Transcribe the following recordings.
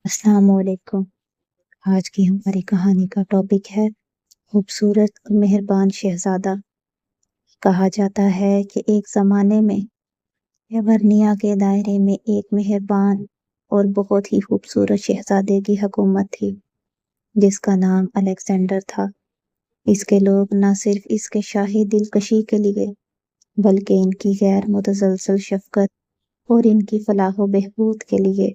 अस्सलाम वालेकुम। आज की हमारी कहानी का टॉपिक है खूबसूरत और मेहरबान शहजादा। कहा जाता है कि एक ज़माने में एवर्निया के दायरे में एक मेहरबान और बहुत ही खूबसूरत शहजादे की हुकूमत थी, जिसका नाम अलेक्जेंडर था। इसके लोग न सिर्फ इसके शाही दिलकशी के लिए, बल्कि इनकी गैर मुतसलसल शफ़क़त और इनकी फलाह व बहबूद के लिए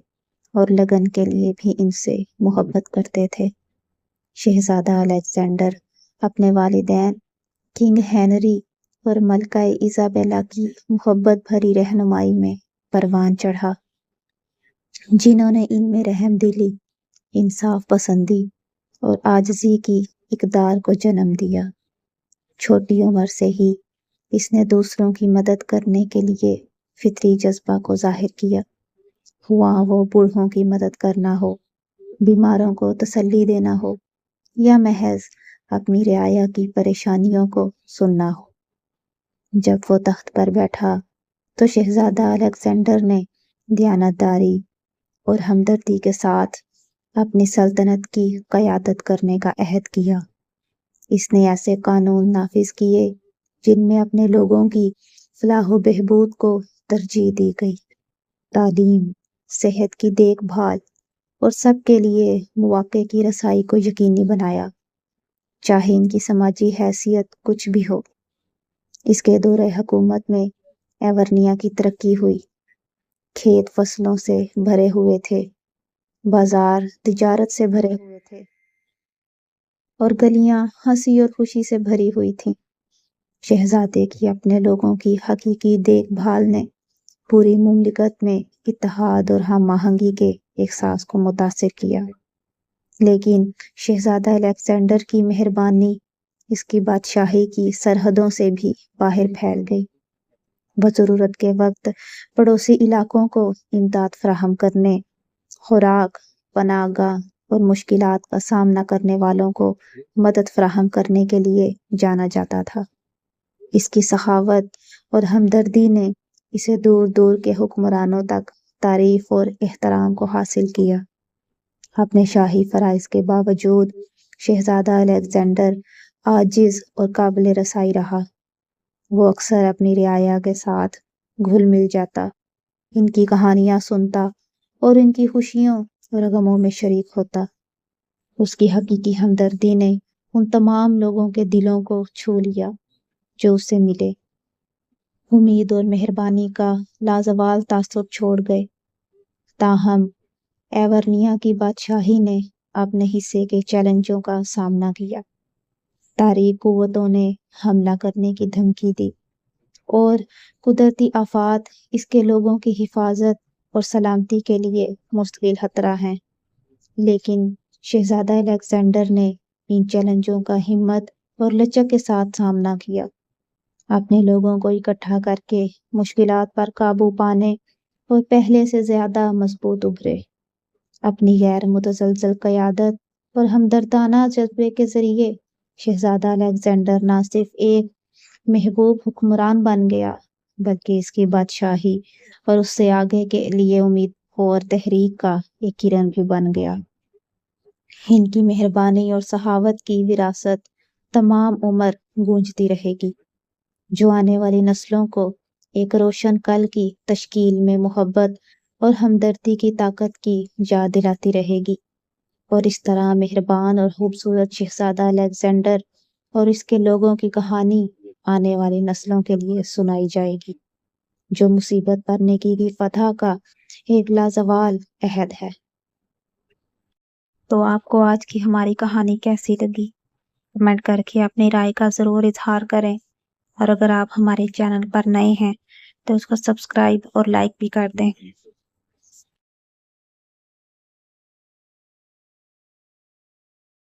और लगन के लिए भी इनसे मोहब्बत करते थे। शहजादा अलेक्जेंडर अपने वालिदैन किंग हेनरी और मलका इज़ाबेला की मोहब्बत भरी रहनुमाई में परवान चढ़ा, जिन्होंने इनमें रहमदिली, इंसाफ पसंदी और आजिज़ी की इक़दार को जन्म दिया। छोटी उम्र से ही इसने दूसरों की मदद करने के लिए फितरी जज्बा को ज़ाहिर किया, हुआ वो बूढ़ों की मदद करना हो, बीमारों को तसल्ली देना हो या महज अपनी रियाया की परेशानियों को सुनना हो। जब वो तख्त पर बैठा तो शहजादा अलेक्जेंडर ने दयानतदारी और हमदर्दी के साथ अपनी सल्तनत की क़यादत करने का अहद किया। इसने ऐसे कानून नाफिज किए जिनमें अपने लोगों की फलाह व बहबूद को तरजीह दी गई। तालीम, सेहत की देखभाल और सबके लिए मौक़े की रसाई को यकीनी बनाया, चाहे इनकी समाजी हैसियत कुछ भी हो। इसके दौरे हुकूमत में एवर्निया की तरक्की हुई। खेत फसलों से भरे हुए थे, बाजार तिजारत से भरे हुए थे और गलियां हंसी और खुशी से भरी हुई थीं। शहजादे की अपने लोगों की हकीकी देखभाल ने पूरी मुमलिकत में इत्तेहाद और हम आहंगी के एहसास को मुतासिर किया। लेकिन शहजादा अलेक्जेंडर की मेहरबानी इसकी बादशाही की सरहदों से भी बाहर फैल गई। वह ज़रूरत के वक्त पड़ोसी इलाकों को इमदाद फराहम करने, खुराक, पनाहगाह और मुश्किलात का सामना करने वालों को मदद फराहम करने के लिए जाना जाता था। इसकी सखावत और हमदर्दी ने इसे दूर दूर के हुक्मरानों तक तारीफ और एहतराम को हासिल किया। अपने शाही फ़राइज़ के बावजूद शहजादा अलेक्जेंडर आजिज़ और काबिल रसाई रहा। वो अक्सर अपनी रियाया के साथ घुल मिल जाता, इनकी कहानियाँ सुनता और इनकी खुशियों और गमों में शरीक होता। उसकी हकीकी हमदर्दी ने उन तमाम लोगों के दिलों को छू लिया जो उससे मिले। उम्मीद और मेहरबानी का लाजवाल तासुर छोड़ गए। ताहम एवर्निया की बादशाही ने अपने हिस्से के चैलेंजों का सामना किया। तारीक कुव्वतों ने हमला करने की धमकी दी और कुदरती आफात इसके लोगों की हिफाजत और सलामती के लिए मुस्तकिल खतरा हैं। लेकिन शहजादा अलेक्जेंडर ने इन चैलेंजों का हिम्मत और लचक के साथ सामना किया, अपने लोगों को इकट्ठा करके मुश्किलात पर काबू पाने और पहले से ज़्यादा मजबूत उभरे। अपनी गैर मुतसलसल क़यादत और हमदर्दाना जज्बे के ज़रिए शहजादा अलेक्जेंडर न सिर्फ एक महबूब हुक्मरान बन गया, बल्कि इसकी बादशाही और उससे आगे के लिए उम्मीद और तहरीक का एक किरण भी बन गया। इनकी मेहरबानी और सहावत की विरासत तमाम उम्र गूंजती रहेगी, जो आने वाली नस्लों को एक रोशन कल की तश्कील में मोहब्बत और हमदर्दी की ताकत की याद दिलाती रहेगी। और इस तरह मेहरबान और खूबसूरत शहजादा अलेक्जेंडर और इसके लोगों की कहानी आने वाली नस्लों के लिए सुनाई जाएगी, जो मुसीबत पर नेकी की फतह का एक लाजवाल अहद है। तो आपको आज की हमारी कहानी कैसी लगी? कमेंट करके अपनी राय का ज़रूर इजहार करें। और अगर आप हमारे चैनल पर नए हैं तो उसको सब्सक्राइब और लाइक भी कर दें।